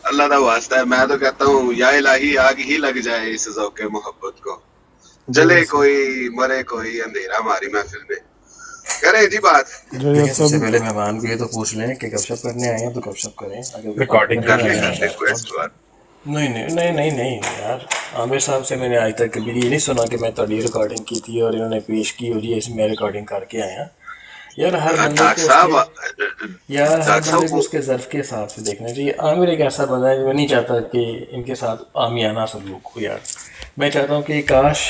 اللہ کا واسطہ ہے، میں تو کہتا ہوں یا الہی آگ ہی لگ جائے اس ذوق محبت کو، جلے کوئی مرے کوئی اندھیرا ہماری محفل میں، کریں جی بات۔ دیکھیں سب سے پہلے مہمان کو یہ تو پوچھ لیں کہ گپ شپ کرنے آئے ہیں تو گپ شپ کریں، اگر ریکارڈنگ کر لیں کوئی ایسی بات نہیں یار، عامر صاحب سے میں نے آج تک کبھی یہ نہیں سنا کہ میں تھوڑی ریکارڈنگ کی تھی اور انہوں نے پیش کی اور جی میں ریکارڈنگ کر کے آیا یار۔ ہر بندے کو اس کے ظرف کے حساب سے دیکھنا چاہیے۔ عامر ایک ایسا بندہ ہے، میں نہیں چاہتا کہ ان کے ساتھ عامیانہ سلوک ہو یار۔ میں چاہتا ہوں کہ کاش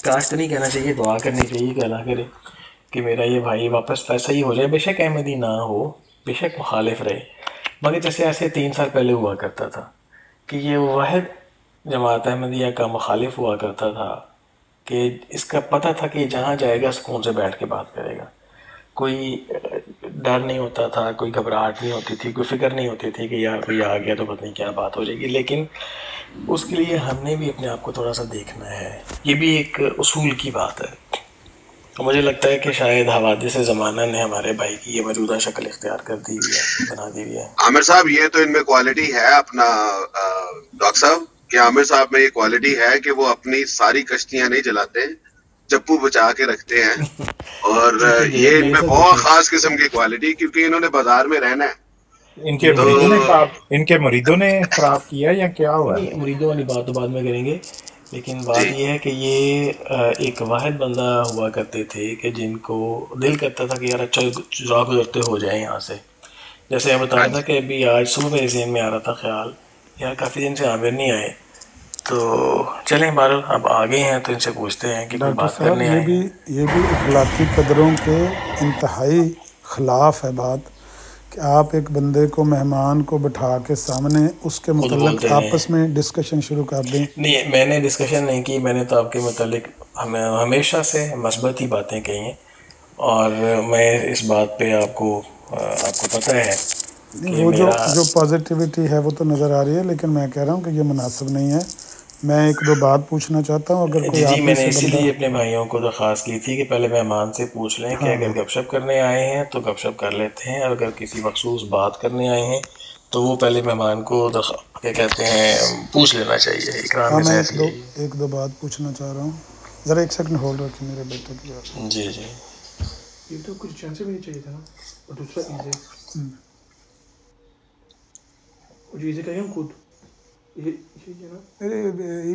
تو نہیں کہنا چاہیے، دعا کرنی چاہیے کہ اللہ کرے کہ میرا یہ بھائی واپس ویسا ہی ہو جائے، بے شک احمدی نہ ہو، بے شک مخالف رہے، مگر جیسے ایسے 3 سال پہلے ہوا کرتا تھا کہ یہ واحد جماعت احمدیہ کا مخالف ہوا کرتا تھا کہ اس کا پتہ تھا کہ جہاں جائے گا سکون سے بیٹھ کے بات کرے گا، کوئی ڈر نہیں ہوتا تھا، کوئی گھبراہٹ نہیں ہوتی تھی، کوئی فکر نہیں ہوتی تھی کہ یار کوئی آ گیا تو پتہ نہیں کیا بات ہو جائے گی۔ لیکن اس کے لیے ہم نے بھی اپنے آپ کو تھوڑا سا دیکھنا ہے، یہ بھی ایک اصول کی بات ہے۔ مجھے لگتا ہے کہ شاید حوادث زمانہ نے ہمارے بھائی کی یہ موجودہ شکل اختیار کر دی ہوئی ہے، بنا دی ہوئی ہے۔ عامر صاحب یہ تو ان میں کوالٹی ہے اپنا ڈاکٹر صاحب کہ عامر صاحب میں یہ کوالٹی ہے کہ وہ اپنی ساری کشتیاں نہیں جلاتے، چپو بچا کے رکھتے ہیں، اور یہ ان میں بہت خاص قسم کی کوالٹی، کیونکہ انہوں نے بازار میں رہنا ہے۔ ان کے مریدوں نے خراب کیا یا کیا ہوا؟ مریدوں والی بات تو بعد میں کریں گے، لیکن بات یہ ہے کہ یہ ایک واحد بندہ ہوا کرتے تھے کہ جن کو دل کرتا تھا کہ یار اچھا چراغ گزرتے ہو جائیں یہاں سے۔ جیسے میں بتا رہا تھا کہ ابھی آج صبح میرے ذہن میں آ رہا تھا خیال، یار کافی دن سے عامر نہیں آئے، تو چلیں بہرحال اب آگے ہیں تو ان سے پوچھتے ہیں کہ کوئی بات کرنے آئے ہیں۔ یہ بھی اخلاقی قدروں کے انتہائی خلاف ہے بات کہ آپ ایک بندے کو مہمان کو بٹھا کے سامنے اس کے متعلق آپس میں ڈسکشن شروع کر دیں۔ نہیں، میں نے ڈسکشن نہیں کی، میں نے تو آپ کے متعلق ہمیشہ سے مثبت ہی باتیں کہی ہیں، اور میں اس بات پہ آپ کو پتہ ہے کہ وہ جو پازیٹیوٹی ہے وہ تو نظر آ رہی ہے، لیکن میں کہہ رہا ہوں کہ یہ مناسب نہیں ہے۔ میں 1-2 بات پوچھنا چاہتا ہوں، اگر کوئی جی میں نے اسی لیے اپنے بھائیوں کو درخواست کی تھی کہ پہلے مہمان سے پوچھ لیں کہ اگر گپ شپ کرنے آئے ہیں تو گپ شپ کر لیتے ہیں، اور اگر کسی مخصوص بات کرنے آئے ہیں تو وہ پہلے مہمان کو کیا کہتے ہیں پوچھ لینا چاہیے۔ اکرام میں 1-2 بات پوچھنا چاہ رہا ہوں، ذرا 1 سیکنڈ ہولڈ رکھیں میرے بیٹے کی بات۔ جی یہ تو کچھ چانس بھی نہیں چاہیے تھا نا، اور دوسرا ایزے کا ہم خود ای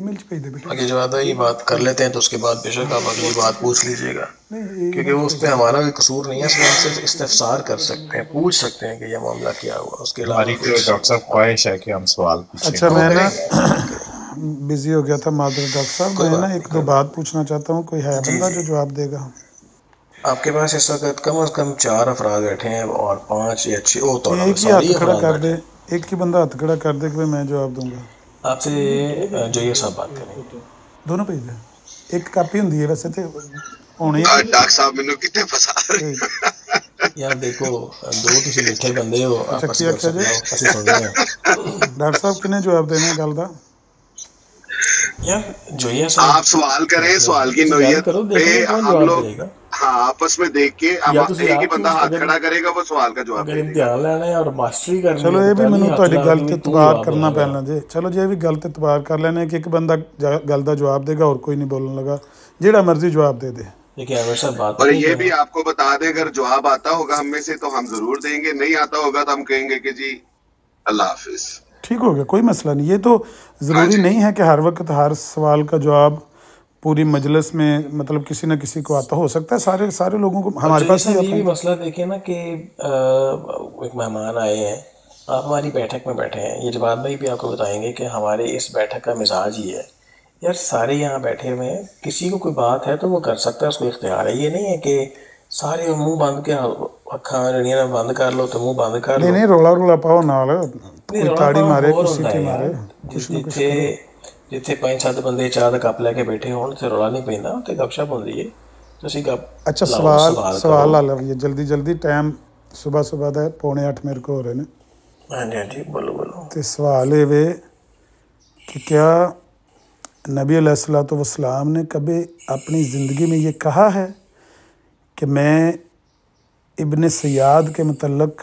میل بھیج دے بیٹا۔ اگلی جو آتا ہے یہ بات کر لیتے ہیں تو اس کے بعد بے شک آپ اگلی بات پوچھ لیجیے گا، کیونکہ وہ اس پہ ہمارا کوئی قصور نہیں ہے، ہم صرف استفسار کر سکتے ہیں، پوچھ سکتے ہیں کہ یہ معاملہ کیا ہوا، اس کے علاوہ ہماری تو ڈاکٹر صاحب خواہش ہے کہ ہم سوال پوچھیں۔ اچھا میں نا بزی ہو گیا تھا، معذرت ڈاکٹر صاحب، میں نا 1-2 بات پوچھنا چاہتا ہوں، کوئی ہے بندہ جو جواب دے گا؟ آپ کے پاس اس وقت کم از کم 4 افراد بیٹھے ہیں اور 5 یا 6 ایک ہی ہاتھ کھڑا کر دے، ایک ہی بندہ ہاتھ کھڑا کر دے کہ میں جواب دوں گا۔ آپ سے جو یہ سب بات کریں دونوں بھیج دیں، ایک کاپی ہوں ہے ویسے تو ہونی ڈاکٹر صاحب مینوں کتنے پھسا رہے یار، دیکھو دو تسی میٹھے بندے ہو، آپس میں اسی سن رہے ہیں۔ ڈاکٹر صاحب کنے جواب دینا ہے گل دا؟ یار جو یہ آپ سوال کریں، سوال کی نوعیت پہ ہم لوگ آپس میں دیکھ کے ایک ہی بندہ ہاتھ کھڑا کرے گا، وہ سوال کا جواب دے گا۔ امتحان لینا ہے اور ماسٹری کرنی ہے، چلو یہ بھی مینوں تہاڈی گل تے اعتبار کرنا پینا جی، چلو جی یہ بھی گل تے اعتبار کر لینا کہ ایک بندہ گل دا جواب دے گا اور کوئی نہیں بولنے لگا، جیڑا مرضی جواب دے دے۔ اور یہ بھی آپ کو بتا دیں اگر جواب آتا ہوگا ہم میں سے تو ہم ضرور دیں گے، نہیں آتا ہوگا تو ہم کہیں گے کہ جی اللہ حافظ، ٹھیک ہو گیا، کوئی مسئلہ نہیں۔ یہ تو ضروری نہیں ہے کہ ہر وقت ہر سوال کا جواب پوری مجلس میں مطلب کسی نہ کسی کو آتا، ہو سکتا ہے سارے لوگوں کو ہمارے پاس یہ بھی مسئلہ دیکھیں نا کہ ایک مہمان آئے ہیں، آپ ہماری بیٹھک میں بیٹھے ہیں، یہ جواد بھائی بھی آپ کو بتائیں گے کہ ہمارے اس بیٹھک کا مزاج ہی ہے یار، سارے یہاں بیٹھے ہوئے ہیں، کسی کو کوئی بات ہے تو وہ کر سکتا ہے، اس کو اختیار ہے، یہ نہیں ہے کہ سارے منہ بند کے اکھاں جڑیاں بند کر لو تو منہ بند کر لو۔ نہیں رولا پاؤ نال، کوئی تاڑی مارے کوئی سیٹی مارے، کچھ نہ کچھ کرو۔ جتنے 5-7 بندے چاہ دا کپ لے کے بیٹھے ہون تے رولا نہیں پیندا، تے گپ شپ ہوندی ہے۔ اچھا سوال لا لو، جلدی ٹائم صبح دا 7:45 میرے کو ہو رہے ہیں۔ ہاں جی بولو۔ تے سوال یہ وے کہ کیا نبی علیہ الصلوۃ والسلام نے کبھی اپنی زندگی میں یہ کہا ہے کہ میں ابن سیاد کے متعلق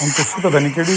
ਹੁਣ ਤੁਸੀਂ ਪਤਾ ਨਹੀਂ ਕਿਹੜੀ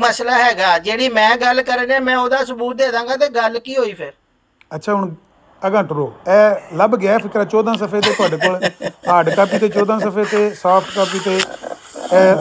ਮਸਲਾ ਹੈਗਾ, ਜਿਹੜੀ ਮੈਂ ਗੱਲ ਕਰ ਰਿਹਾ ਮੈਂ ਉਹਦਾ ਸਬੂਤ ਦੇ ਦਾਂਗਾ ਤੇ ਗੱਲ ਕੀ ਹੋਈ ਫਿਰ? ਅੱਛਾ ਹੁਣ ਅਗਾਂ ਟਰੋ ਇਹ ਲੱਭ ਗਿਆ ਫਿਕਰਾ 14 ਸਫ਼ੇ ਤੇ ਤੁਹਾਡੇ ਕੋਲ ਹਾਰਡ ਕਾਪੀ ਤੇ 14 ਸਫ਼ੇ ਤੇ ਸੌਫਟ ਕਾਪੀ ਤੇ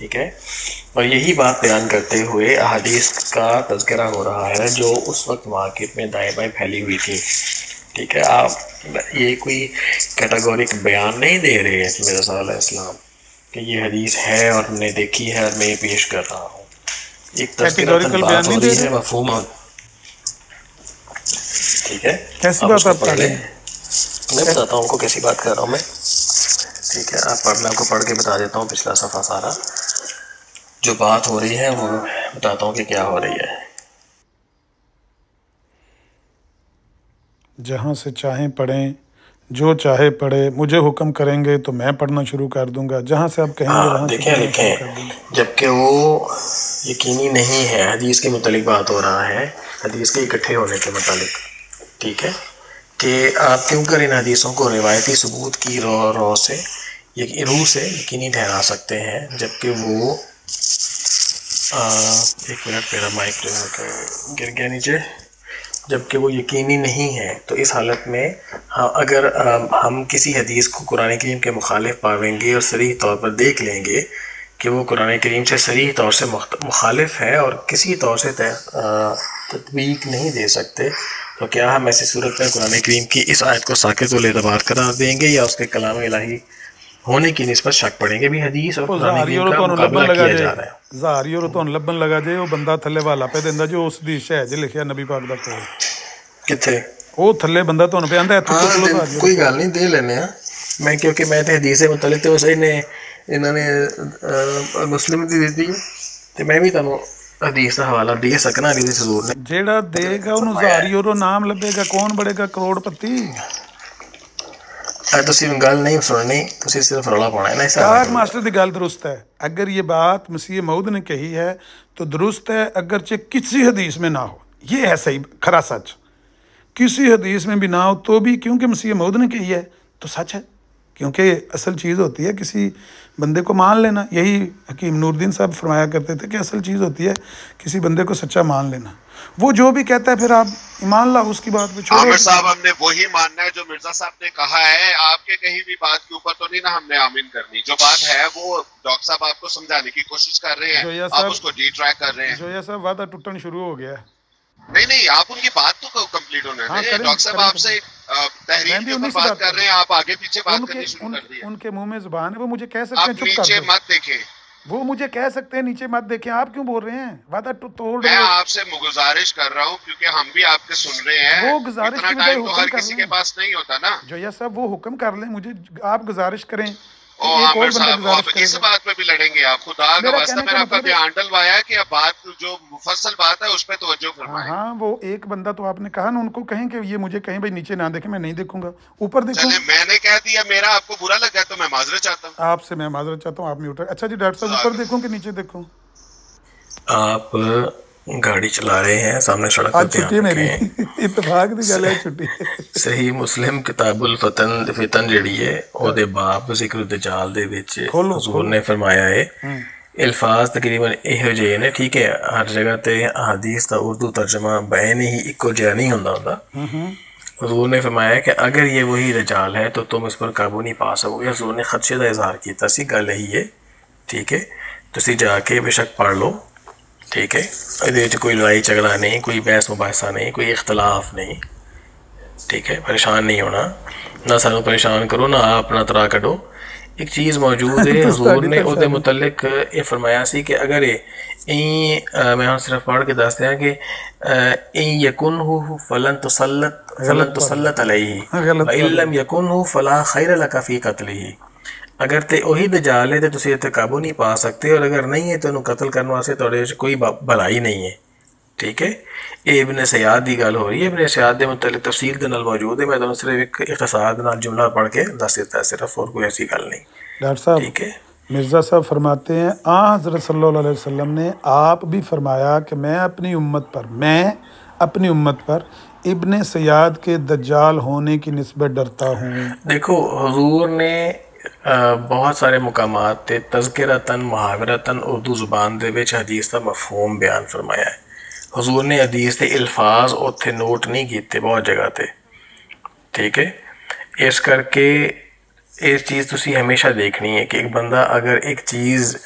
ٹھیک ہے. اور یہی بات بیان کرتے ہوئے احادیث کا تذکرہ ہو رہا ہے جو اس وقت مارکیٹ میں دائیں بائیں پھیلی ہوئی تھی. ٹھیک ہے, آپ یہ کوئی کیٹاگورک بیان نہیں دے رہے ہیں میرا صلی اللہ علیہ السلام کہ یہ حدیث ہے اور ہم نے دیکھی ہے اور میں یہ پیش کر رہا ہوں. ایک تذکرۃ بات ہو رہی ہے, مفہوم. ٹھیک ہے, کیسی بات آپ پڑھ لیں, میں بتاتا ہوں آپ کو کیسی بات کر رہا ہوں میں. ٹھیک ہے, میں آپ کو پڑھ کے بتا دیتا ہوں پچھلا صفحہ سارا جو بات ہو رہی ہے وہ بتاتا ہوں کہ کیا ہو رہی ہے. جہاں سے چاہیں پڑھیں, جو چاہے پڑھے, مجھے حکم کریں گے تو میں پڑھنا شروع کر دوں گا, جہاں سے آپ کہیں گے وہاں سے پڑھنا شروع کر دوں گا. جبکہ وہ یقینی نہیں ہے, حدیث کے متعلق بات ہو رہا ہے, حدیث کے اکٹھے ہونے کے متعلق. ٹھیک ہے, کہ آپ کیوں کر ان حدیثوں کو روایتی ثبوت کی روح سے یقینی ٹھہرا سکتے ہیں جبکہ وہ ایک منٹ میرا مائک جو ہے گر گیا نیچے, جبکہ وہ یقینی نہیں ہے. تو اس حالت میں اگر ہم کسی حدیث کو قرآن کریم کے مخالف پاویں گے اور صریح طور پر دیکھ لیں گے کہ وہ قرآن کریم سے صریح طور سے مخالف ہے اور کسی طور سے تطبیق نہیں دے سکتے, تو کیا ہم ایسی صورت میں قرآن کریم کی اس آیت کو ساقط الاعتبار قرار دیں گے یا اس کے کلام الہی ہونے کی نسبت شک پڑیں گے؟ بھی حدیث اور قرآن کریم کا مقابلہ کیا جا رہا ہے. ظاہری اور تو لبن لگا جائے وہ بندہ تھلے والا پہ دیندا جو اس دی شہج لکھیا نبی پاک دا کول کتھے وہ تھلے بندہ تو پہ آندا ہے. کوئی گل نہیں, دے لینے ہیں میں, کیونکہ میں تے حدیث متعلق تو صحیح نے انہوں نے مسلم دی دیتی تے میں بھی تانوں حدیث کا حوالہ دے سکنا. حدیث حضور نے جیڑا دے گا انہوں ظاہری اور نام لبے گا, کون بڑے گا کروڑ پتی. تسی گل نہیں سننی, تسی صرف رولا پانا ہے نا. پاک ماسٹر دی گل درست ہے, اگر یہ بات مسیح موعود نے کہی ہے تو درست ہے, اگرچہ کسی حدیث میں نہ ہو. یہ ہے صحیح کھرا سچ, کسی حدیث میں بھی نہ ہو تو بھی کیونکہ مسیح موعود نے کہی ہے تو سچ ہے. کیونکہ اصل چیز ہوتی ہے کسی بندے کو مان لینا. یہی حکیم نور الدین صاحب فرمایا کرتے تھے کہ اصل چیز ہوتی ہے کسی بندے کو سچا مان لینا. وہ جو بھی کہتا ہے پھر آپ ایمان لا اس کی بات پہ چھوڑو. عامر صاحب ہم نے وہی ماننا ہے جو مرزا صاحب نے کہا ہے, آپ کے کہیں بھی بات کے اوپر تو نہیں نا ہم نے آمین کرنی. جو بات ہے وہ ڈاکٹر صاحب آپ کو سمجھانے کی کوشش کر رہے ہیں, آپ اس کو ڈی ٹریک کر رہے ہیں. جویا صاحب وعدہ ٹوٹن شروع ہو گیا ہے. نہیں آپ ان کی بات تو کمپلیٹ ہونے دیں. ڈاکٹر صاحب آپ سے تحریر کے اوپر بات کر رہے ہیں, آپ آگے پیچھے بات کرنی شروع کر دی. ان کے منہ میں زبان ہے, وہ مجھے کہہ سکتے ہیں آپ نیچے مت دیکھیں, وہ مجھے کہہ سکتے ہیں نیچے مت دیکھیں. آپ کیوں بول رہے ہیں وعدہ توڑ؟ میں آپ سے گزارش کر رہا ہوں کیونکہ ہم بھی آپ کے سن رہے ہیں. وہ گزارش اتنا ٹائم تو ہر کسی کے پاس نہیں ہوتا نا. جویا صاحب وہ حکم کر لیں مجھے, آپ گزارش کریں. عامر صاحب آپ اس بات پہ بھی لڑیں گے, آپ خدا کا واسطہ میں نے آپ کا دھیان ڈلوایا کہ اب بات جو مفصل بات ہے اس پہ توجہ فرمائیں. ہاں وہ ایک بندہ تو آپ نے کہا نا ان کو کہیں کہ یہ مجھے کہیں بھائی نیچے نہ دیکھیں, میں نہیں دیکھوں گا, اوپر دیکھوں. میں نے کہہ دیا, میرا آپ کو برا لگا تو میں معذرت چاہتا ہوں. آپ سے میں معذرت چاہتا ہوں, آپ میوٹ. اچھا جی ڈاکٹر صاحب اوپر دیکھوں کہ نیچے دیکھوں؟ آپ گاڑی چلا رہے ہیں, سامنے سڑک پر چھٹی میری اتفاق دی گل ہے, چھٹی. صحیح مسلم کتاب الفتن جڑی ہے او دے باب ذکر الدجال دے وچ حضور نے فرمایا ہے, الفاظ تقریباً ਇਹੋ ਜਿਹੇ ਨੇ. ٹھیک ہے, ہر جگہ تے حدیث دا اردو ترجمہ بین ہی ایکو جہا نہیں ہوندا. حضور نے فرمایا کہ اگر یہ وہی دجال ہے تو تم اس پر قابو نہیں پا سکو گے. حضور نے خدشے دا اظہار کیتا سی, گل یہی ہے. ٹھیک ہے, تسی جا کے بے شک پڑھ لو. ٹھیک ہے, یہ کوئی لڑائی جھگڑا نہیں, کوئی بحث مباحثہ نہیں, کوئی اختلاف نہیں. ٹھیک ہے, پریشان نہیں ہونا, نہ سانو پریشان کرو, نہ آپ اپنا ترا کڈو. ایک چیز موجود ہے, حضور نے او دے متعلق یہ فرمایا سی کہ اگر میں ہم صرف پڑھ کے دس دیا کہ این یکنہ فلن تسلط علیہ وان لم یکنہ فلا خیر لک فی قتلہ. اگر تے وہی دجال ہے تو تسی تے قابو نہیں پا سکتے, اور اگر نہیں ہے تو انہوں قتل کرنے واسطے تھوڑے کوئی بھلائی نہیں ہے. ٹھیک ہے, یہ ابن سیاد دی گل ہو رہی ہے. ابن سیاد دے متعلق تفصیل دے نال موجود ہے, میں تو صرف ایک اختصار دے نال جملہ پڑھ کے دس دیتا ہے صرف, اور کوئی ایسی گل نہیں. ڈاکٹر صاحب ٹھیک ہے, مرزا صاحب فرماتے ہیں حضرت صلی اللہ علیہ وسلم نے آپ بھی فرمایا کہ میں اپنی امت پر ابن سیاد کے دجال ہونے کی نسبت ڈرتا ہوں. دیکھو حضور نے بہت سارے مقامات تے تذکرتاً محاورتاً اردو زبان دے وچ حدیث دا مفہوم بیان فرمایا ہے. حضور نے حدیث دے الفاظ اتنے نوٹ نہیں کیتے بہت جگہ تے. ٹھیک ہے, اس کر کے یہ چیز تسی ہمیشہ دیکھنی ہے کہ ایک بندہ اگر ایک چیز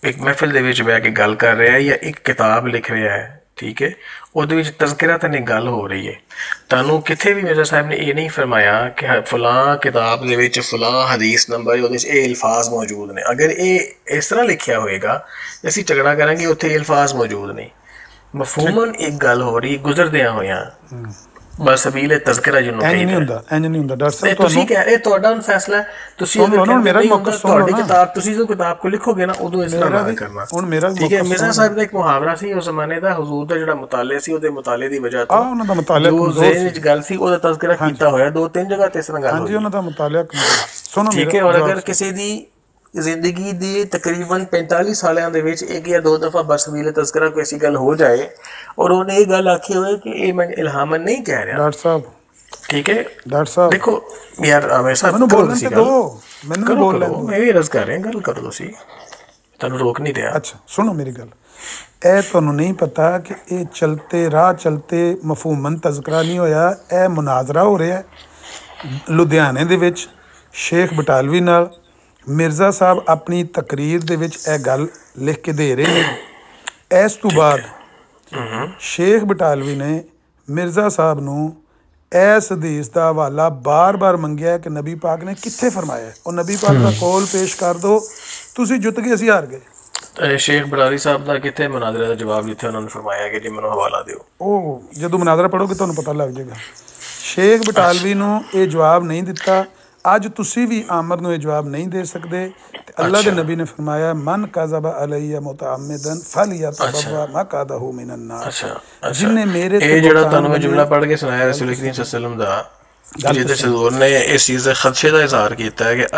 ਇੱਕ ਮਹਿਫਿਲ ਦੇ ਵਿੱਚ ਬਹਿ ਕੇ ਗੱਲ ਕਰ ਰਿਹਾ ਜਾਂ ਇੱਕ ਕਿਤਾਬ ਲਿਖ ਰਿਹਾ ਹੈ, ਠੀਕ ਹੈ, ਉਹਦੇ ਵਿੱਚ ਤਜ਼ਕਿਰਾ ਤਾਂ ਨਹੀਂ ਗੱਲ ਹੋ ਰਹੀ ਹੈ। ਤੁਹਾਨੂੰ ਕਿਤੇ ਵੀ ਮਿਰਜ਼ਾ ਸਾਹਿਬ ਨੇ ਇਹ ਨਹੀਂ ਫਰਮਾਇਆ ਕਿ ਫਲਾਂ ਕਿਤਾਬ ਦੇ ਵਿੱਚ ਫਲਾਂ ਹਦੀਸ ਨੰਬਰ ਉਹਦੇ 'ਚ ਇਹ ਅਲਫਾਜ਼ ਮੌਜੂਦ ਨੇ। ਅਗਰ ਇਹ ਇਸ ਤਰ੍ਹਾਂ ਲਿਖਿਆ ਹੋਏਗਾ ਅਸੀਂ ਝਗੜਾ ਕਰਾਂਗੇ ਉੱਥੇ ਇਹ ਅਲਫਾਜ਼ ਮੌਜੂਦ ਨਹੀਂ। ਮਫਹੂਮਨ ਇੱਕ ਗੱਲ ਹੋ ਰਹੀ ਗੁਜ਼ਰਦਿਆਂ ਹੋਇਆਂ ਬਸ ਅਬੀਲ ਤਜ਼ਕਿਰਾ ਜਿਹਨੂੰ ਇੰਜ ਨਹੀਂ ਹੁੰਦਾ, ਇੰਜ ਨਹੀਂ ਹੁੰਦਾ ਡਾਕਟਰ ਸਾਹਿਬ। ਤੁਸੀਂ ਕਹਿ ਰਹੇ ਤੁਹਾਡਾ ਫੈਸਲਾ ਹੈ, ਤੁਸੀਂ ਮੇਰਾ ਮੌਕਾ ਤੁਹਾਡੀ ਕਿਤਾਬ ਤੁਸੀਂ ਜੋ ਕਿਤਾਬ ਕੋ ਲਿਖੋਗੇ ਨਾ ਉਦੋਂ ਇਸ ਤਰ੍ਹਾਂ ਨਾ ਕਰਨਾ। ਹੁਣ ਮੇਰਾ ਠੀਕ ਹੈ, ਮਿਰਜ਼ਾ ਸਾਹਿਬ ਦਾ ਇੱਕ ਮੁਹਾਵਰਾ ਸੀ ਉਸ ਜ਼ਮਾਨੇ ਦਾ, ਹਜ਼ੂਰ ਦਾ ਜਿਹੜਾ ਮੁਤਾਲੇ ਸੀ ਉਹਦੇ ਮੁਤਾਲੇ ਦੀ ਵਜ੍ਹਾ ਤੋਂ ਉਹਨਾਂ ਦਾ ਮੁਤਾਲਿਆ ਜੋ ਜ਼ਹਿਨ ਵਿੱਚ ਗੱਲ ਸੀ ਉਹਦਾ ਤਜ਼ਕਿਰਾ ਕੀਤਾ ਹੋਇਆ 2-3 ਜਗ੍ਹਾ ਤੇ ਇਸ ਤਰ੍ਹਾਂ ਗੱਲ ਹਾਂਜੀ ਉਹਨਾਂ ਦਾ ਮੁਤਾਲਿਆ ਸੁਣੋ ਠੀਕ ਹੈ। ਔਰ ਅਗਰ ਕਿਸੇ ਦੀ ਜ਼ਿੰਦਗੀ ਦੀ ਤਕਰੀਬਨ 45 ਸਾਲਾਂ ਦੇ ਵਿੱਚ ਇੱਕ ਜਾਂ ਦੋ ਦਫਾ ਬਰਸਬੀਲ ਤਜ਼ਕਰਾ ਕੋਈ ਐਸੀ ਗੱਲ ਹੋ ਜਾਏ ਔਰ ਉਹਨੇ ਇਹ ਗੱਲ ਆਖੀ ਹੋਏ ਕਿ ਇਹ ਮੈਂ ਇਲਹਾਮਨ ਨਹੀਂ ਕਹਿ ਰਿਹਾ ਡਾਕਟਰ ਸਾਹਿਬ, ਠੀਕ ਹੈ ਡਾਕਟਰ ਸਾਹਿਬ ਦੇਖੋ ਯਾਰ ਹਮੇਸ਼ਾ ਮੈਨੂੰ ਬੋਲਣ ਤੇ ਦਿਓ, ਮੈਨੂੰ ਬੋਲ ਲੈਣ ਦਿਓ। ਮੈਂ ਵੀ ਰਜ਼ ਕਰ ਰਿਹਾ ਗੱਲ ਕਰੋ, ਤੁਸੀਂ ਤੁਹਾਨੂੰ ਰੋਕ ਨਹੀਂ ਰਿਹਾ। ਅੱਛਾ ਸੁਣੋ ਮੇਰੀ ਗੱਲ, ਇਹ ਤੁਹਾਨੂੰ ਨਹੀਂ ਪਤਾ ਕਿ ਇਹ ਚਲਤੇ ਰਾਹ ਚਲਤੇ ਮਫਹੂਮਨ ਤਜ਼ਕਰਾ ਨਹੀਂ ਹੋਇਆ, ਇਹ ਮੁਨਾਜ਼ਰਾ ਹੋ ਰਿਹਾ ਲੁਧਿਆਣੇ ਦੇ ਵਿੱਚ ਸ਼ੇਖ ਬਟਾਲਵੀ ਨਾਲ। ਮਿਰਜ਼ਾ ਸਾਹਿਬ ਆਪਣੀ ਤਕਰੀਰ ਦੇ ਵਿੱਚ ਇਹ ਗੱਲ ਲਿਖ ਕੇ ਦੇ ਰਹੇ ਨੇ। ਇਸ ਤੋਂ ਬਾਅਦ ਸ਼ੇਖ ਬਟਾਲਵੀ ਨੇ ਮਿਰਜ਼ਾ ਸਾਹਿਬ ਨੂੰ ਇਸ ਹਦੀਸ ਦਾ ਹਵਾਲਾ ਬਾਰ-ਬਾਰ ਮੰਗਿਆ ਕਿ ਨਬੀ ਪਾਕ ਨੇ ਕਿੱਥੇ ਫਰਮਾਇਆ। ਉਹ ਨਬੀ ਪਾਕ ਦਾ ਕੌਲ ਪੇਸ਼ ਕਰ ਦਿਓ, ਤੁਸੀਂ ਜਿੱਤ ਗਏ ਅਸੀਂ ਹਾਰ ਗਏ। ਸ਼ੇਖ ਬਟਾਲਵੀ ਸਾਹਿਬ ਦਾ ਕਿੱਥੇ ਮੁਨਾਜ਼ਰੇ ਦਾ ਜਵਾਬ ਜਿੱਥੇ ਉਹਨਾਂ ਨੇ ਫਰਮਾਇਆ ਕਿ ਜੀ ਮੈਨੂੰ ਹਵਾਲਾ ਦਿਓ, ਉਹ ਜਦੋਂ ਮੁਨਾਜ਼ਰਾ ਪੜ੍ਹੋਗੇ ਤੁਹਾਨੂੰ ਪਤਾ ਲੱਗ ਜਾਏਗਾ। ਸ਼ੇਖ ਬਟਾਲਵੀ ਨੂੰ ਇਹ ਜਵਾਬ ਨਹੀਂ ਦਿੱਤਾ। ਅੱਜ ਤੁਸੀਂ ਵੀ ਆਮਰ ਨੂੰ ਇਹ ਜਵਾਬ ਨਹੀਂ ਦੇ ਸਕਦੇ। ਤੇ ਅੱਲਾ ਦੇ ਨਬੀ ਨੇ ਫਰਮਾਇਆ ਮਨ ਕਜ਼ਬ ਅਲੈਯ ਮੁਤਅਮਿਦਨ ਫਲਿਯਤਬਵਾ ਮਕਅਦਹੁ ਮਿਨਨ ਨਾਰ। ਜਿਨਨੇ ਮੇਰੇ ਇਹ ਜਿਹੜਾ ਤੁਹਾਨੂੰ ਮੈਂ ਜੁਮਲਾ ਪੜ੍ਹ ਕੇ ਸੁਣਾਇਆ ਰਸੂਲ ਕਰੀਮ ਸੱਲੱਲਾਹੁ ਅਲੈਹਿ ਵਸੱਲਮ ਦਾ, ਜਿਹਦੇ ਹਜ਼ੂਰ ਨੇ ਇਸ ਚੀਜ਼ ਦੇ ਖਦਸ਼ੇ ਦਾ ਇਜ਼ਹਾਰ ਕੀਤਾ ਹੈ ਕਿ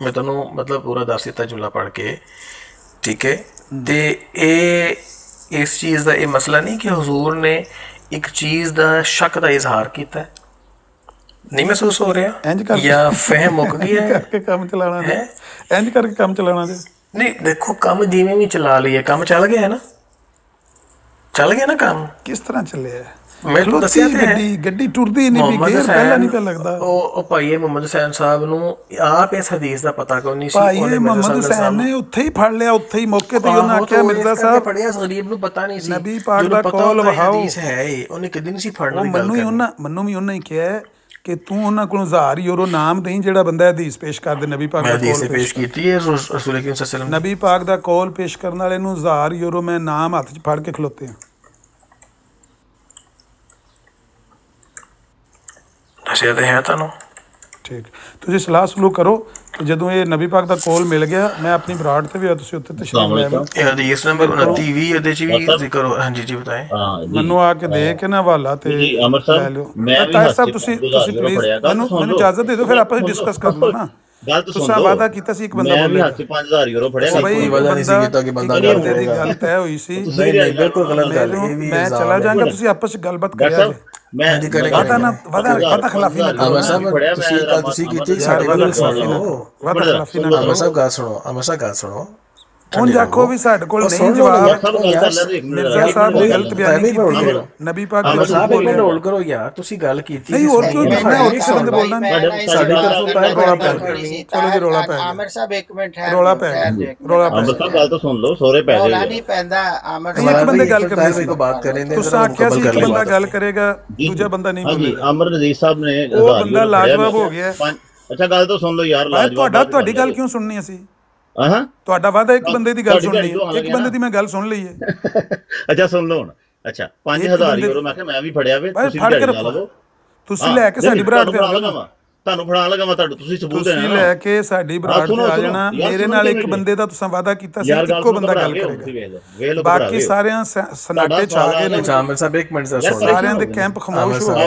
ਮੈਂ ਤੁਹਾਨੂੰ ਮਤਲਬ ਪੂਰਾ ਦੱਸ ਦਿੱਤਾ ਜੁਮਲਾ ਪੜ੍ਹ ਕੇ, ਠੀਕ ਹੈ। ਤੇ ਇਹ ਇਸ ਚੀਜ਼ ਦਾ ਇਹ ਮਸਲਾ ਨਹੀਂ ਕਿ ਹਜ਼ੂਰ ਨੇ ਇੱਕ ਚੀਜ਼ ਦਾ ਸ਼ੱਕ ਦਾ ਇਜ਼ਹਾਰ ਕੀਤਾ ਹੈ, ਨਹੀਂ ਮਹਿਸੂਸ ਹੋ ਰਿਹਾ ਜਾਂ ਫਹਿਮ ਮੁੱਕ ਗਿਆ ਕਰਕੇ ਕੰਮ ਚਲਾਣਾ ਹੈ, ਇੰਜ ਕਰਕੇ ਕੰਮ ਚਲਾਣਾ ਦੇ। ਨਹੀਂ ਦੇਖੋ ਕੰਮ ਜਿਵੇਂ ਵੀ ਚਲਾ ਲਈਏ, ਕੰਮ ਚੱਲ ਗਿਆ ਨਾ, ਚੱਲ ਗਿਆ ਨਾ ਕੰਮ। ਕਿਸ ਤਰ੍ਹਾਂ ਚੱਲਿਆ ਮੈਨੂੰ ਦੱਸਿਆ ਤੇ ਗੱਡੀ ਟੁਰਦੀ ਨਹੀਂ ਵੀ ਗੇਅਰ ਪਹਿਲਾਂ ਨਹੀਂ ਤਾਂ ਲੱਗਦਾ। ਉਹ ਭਾਈ ਮੁਹੰਮਦ ਹੁਸੈਨ ਸਾਹਿਬ ਨੂੰ ਆਪ ਇਸ ਹਦੀਸ ਦਾ ਪਤਾ ਕੋਈ ਨਹੀਂ ਸੀ। ਭਾਈ ਮੁਹੰਮਦ ਹੁਸੈਨ ਨੇ ਉੱਥੇ ਹੀ ਫੜ ਲਿਆ, ਉੱਥੇ ਹੀ ਮੌਕੇ ਤੇ ਉਹਨਾਂ ਆਖਿਆ ਮਿਰਜ਼ਾ ਸਾਹਿਬ ਫੜਿਆ, ਗਰੀਬ ਨੂੰ ਪਤਾ ਨਹੀਂ ਸੀ ਨਬੀ ਪਾਕ ਦਾ ਕੌਲ ਵਹਾਓ ਹਦੀਸ ਹੈ, ਉਹਨੇ ਕਦੀ ਨਹੀਂ ਸੀ ਫੜਨਾ। ਮੈਨੂੰ ਵੀ ਉਹਨਾਂ ਹੀ ਕਿਹਾ ਕਿ ਤੂੰ ਉਹਨਾਂ ਕੋਲੋਂ 1000 ਯੂਰੋ ਨਾਮ ਦੇਈਂ ਜਿਹੜਾ ਬੰਦਾ ਹਦੀਸ ਪੇਸ਼ ਕਰਦੇ ਨਬੀ ਪਾਕ ਦਾ ਕੌਲ ਪੇਸ਼ ਕੀਤੀ ਹੈ ਰਸੂਲ ਕਰੀਮ ਸੱਲੱਲਾਹੁ ਅਲੈਹਿ ਵਸੱਲਮ ਨਬੀ ਪਾਕ ਦਾ ਕੌਲ ਪੇਸ਼ ਕਰਨ ਵਾਲੇ ਨੂੰ 1000 ਯੂਰੋ ਮੈਂ ਨਾਮ ਹੱਥ 'ਚ ਫੜ ਕੇ ਖਲੋਤੇ ਹਾਂ। ਦੱਸਿਆ ਤਾਂ ਹੈ ਤੁਹਾਨੂੰ। ਠੀਕ, ਤੁਸੀਂ ਸਲਾਹ ਸਲੂਕ ਕਰੋ। ਜਦੋਂ ਇਹ ਨਬੀ ਪਾਕ ਦਾ ਕੌਲ ਮਿਲ ਗਿਆ ਮੈਂ ਆਪਣੀ ਬਰਾੜ ਤੇ ਵੀ ਤੁਸੀਂ ਉੱਥੇ ਤਸ਼ਰੀਫ ਲੈ ਆਓ। ਇਹ ਹਦੀਸ ਨੰਬਰ 29 ਵੀ ਇਹਦੇ 'ਚ ਵੀ ਜ਼ਿਕਰ ਹੋ। ਹਾਂਜੀ ਜੀ ਬਤਾਏ। ਮੈਨੂੰ ਆ ਕੇ ਦੇ ਕੇ ਨਾ ਹਵਾਲਾ ਤੇ ਲੈ ਲਿਓ। ਤਾਹਿਰ ਸਾਹਿਬ ਤੁਸੀਂ ਪਲੀਜ਼ ਮੈਨੂੰ ਇਜਾਜ਼ਤ ਦੇ ਦਿਓ, ਫਿਰ ਆਪਾਂ ਡਿਸਕਸ ਕਰ ਲਓ ਨਾ। ਗੱਲ ਤਾਂ ਸੁਣ ਤੁਸੀਂ ਵਾਅਦਾ ਕੀਤਾ ਸੀ ਇੱਕ ਬੰਦਾ ਬੋਲੇ ਹੱਥ 'ਚ 5000 ਯੂਰੋ ਫੜਿਆ। ਕੋਈ ਵਾਅਦਾ ਨਹੀਂ ਸੀ ਕੀਤਾ ਕਿ ਬੰਦਾ ਗੱਲ ਕਰੇਗਾ। ਗੱਲ ਤੈਅ ਹੋਈ ਸੀ। ਨਹੀਂ ਬਿਲਕੁਲ ਗਲਤ ਗੱਲ ਹੈ। ਮੈਂ ਚਲਾ ਜਾਵਾਂਗਾ, ਤੁਸੀਂ ਆਪਸ 'ਚ ਗੱਲਬਾਤ ਕਰਿਆ। ਮੈਂ ਵਾਦਾ ਖਿਲਾਫੀ ਨਾ ਅਮਰ ਸਾਹਿਬ ਤੁਸੀਂ ਕੀਤੀ ਸਾਡੇ ਕੋਲ ਵਾਦਾ ਖਿਲਾਫੀ ਨਾ ਅਮਰ ਸਾਹਿਬ ਗੱਲ ਸੁਣੋ, ਅਮਰ ਸਾਹਿਬ ਗੱਲ ਸੁਣੋ। ਹੁਣ ਜਾਖੋ ਵੀ ਸਾਡੇ ਕੋਲ ਨਹੀਂ ਜਵਾਬ। ਮਿਰਜ਼ਾ ਸਾਹਿਬ ਨੇ ਗਲਤ ਬਿਆਨੀ ਕੀਤੀ ਨਬੀ ਪਾਕ ਅਮਰ ਸਾਹਿਬ ਇੱਕ ਮਿੰਟ ਹੋਲਡ ਕਰੋ ਯਾਰ, ਤੁਸੀਂ ਗੱਲ ਕੀਤੀ ਨਹੀਂ ਹੋਰ ਕਿਉਂ ਮੈਂ ਹੋਰ ਕਿਸੇ ਬੰਦੇ ਬੋਲਣਾ ਨਹੀਂ। ਸਾਡੀ ਤਰਫੋਂ ਤਾਂ ਰੌਲਾ ਪੈ ਗਿਆ। ਚਲੋ ਜੀ ਰੌਲਾ ਪੈ ਗਿਆ। ਆਮਰ ਸਾਹਿਬ ਇੱਕ ਮਿੰਟ ਹੈ, ਰੌਲਾ ਪੈ ਗਿਆ। ਰੌਲਾ ਪੈ ਗਿਆ। ਗੱਲ ਤਾਂ ਸੁਣ ਲਓ, ਸੋਰੇ ਪੈ ਰੌਲਾ ਨਹੀਂ ਪੈਂਦਾ। ਆਮਰ ਸਾਹਿਬ ਇੱਕ ਬੰਦੇ ਗੱਲ ਕਰਨੀ ਸੀ, ਕੋਈ ਬਾਤ ਕਰੇ ਨੇ ਤੁਸੀਂ ਆਖਿਆ ਸੀ ਇੱਕ ਬੰਦਾ ਗੱਲ ਕਰੇਗਾ ਦੂਜਾ ਬੰਦਾ ਨਹੀਂ ਬੋਲੇਗਾ। ਅਮਰ ਨਜ਼ੀਰ ਸਾਹਿਬ ਨੇ ਉਹ ਬੰਦਾ ਲਾਜਵਾਬ ਹੋ ਗਿਆ। ਅੱਛਾ ਗੱਲ ਤਾਂ ਸੁਣ ਲਓ ਯਾਰ, ਲਾਜਵਾਬ ਤੁਹਾਡੀ ਗੱਲ ਕਿਉਂ ਸੁਣਨੀ ਅਸੀਂ? ਹਾਂ ਤੁਹਾਡਾ ਵਾਦਾ ਇੱਕ ਬੰਦੇ ਦੀ ਗੱਲ ਸੁਣਨੀ ਹੈ, ਇੱਕ ਬੰਦੇ ਦੀ ਮੈਂ ਗੱਲ ਸੁਣ ਲਈ ਹੈ। ਅੱਛਾ ਸੁਣ ਲਓ ਹੁਣ। ਅੱਛਾ 5000 ਯੂਰੋ ਮੈਂ ਕਿਹਾ ਮੈਂ ਵੀ ਫੜਿਆ ਵੇ, ਤੁਸੀਂ ਫੜ ਕੇ ਰੱਖੋ। ਤੁਸੀਂ ਲੈ ਕੇ ਸਾਡੀ ਬਰਾੜ ਤੇ ਆ ਜਾਣਾ। ਤੁਹਾਨੂੰ ਫੜਾ ਲਗਾ ਮੈਂ ਤੁਹਾਨੂੰ, ਤੁਸੀਂ ਸਬੂਤ ਦੇਣਾ। ਤੁਸੀਂ ਲੈ ਕੇ ਸਾਡੀ ਬਰਾੜ ਤੇ ਆ ਜਾਣਾ। ਮੇਰੇ ਨਾਲ ਇੱਕ ਬੰਦੇ ਦਾ ਤੁਸੀਂ ਵਾਦਾ ਕੀਤਾ ਸੀ ਇੱਕੋ ਬੰਦਾ ਗੱਲ ਕਰੇਗਾ, ਬਾਕੀ ਸਾਰਿਆਂ ਸਨਾਟੇ ਚ ਆ ਗਏ ਨੇ। ਆਮਰ ਸਾਹਿਬ ਇੱਕ ਮਿੰਟ ਦਾ ਸੁਣੋ, ਸਾਰਿਆਂ ਦੇ ਕੈਂਪ ਖਾਮੋਸ਼ ਹੋ ਗਏ।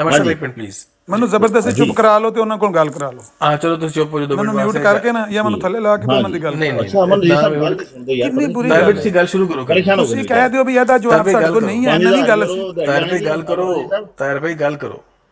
ਅਮਰ ਸਾਹਿਬ ਇੱਕ ਮਿੰਟ ਪਲੀਜ਼। ਮੈਨੂੰ ਜ਼ਬਰਦਸਤੀ ਚੁੱਪ ਕਰਾ ਲਓ ਤੇ ਉਹਨਾਂ ਕੋਲ ਗੱਲ ਕਰਾ ਲਓ। ਹਾਂ ਚਲੋ ਤੁਸੀਂ ਚੁੱਪ ਹੋ ਜਾਓ। ਮੈਨੂੰ ਮਿਊਟ ਕਰਕੇ ਨਾ ਜਾਂ ਮੈਨੂੰ ਥੱਲੇ ਲਾ ਕੇ ਉਹਨਾਂ ਦੀ ਗੱਲ। ਨਹੀਂ ਅੱਛਾ ਅਮਨ ਜੀ ਸਾਹਿਬ ਗੱਲ ਸੁਣਦੇ ਯਾਰ, ਕਿੰਨੀ ਬੁਰੀ ਗੱਲ। ਤੁਸੀਂ ਗੱਲ ਸ਼ੁਰੂ ਕਰੋ। ਤੁਸੀਂ ਕਹਿ ਦਿਓ ਵੀ ਇਹਦਾ ਜਵਾਬ ਸਾਡੇ ਕੋਲ ਨਹੀਂ ਹੈ, ਨਵੀਂ ਗੱਲ ਸੀ। ਤਾਰ ਭਾਈ ਗੱਲ ਕਰੋ, ਤਾਰ ਭਾਈ ਗੱਲ ਕਰੋ।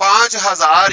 5,000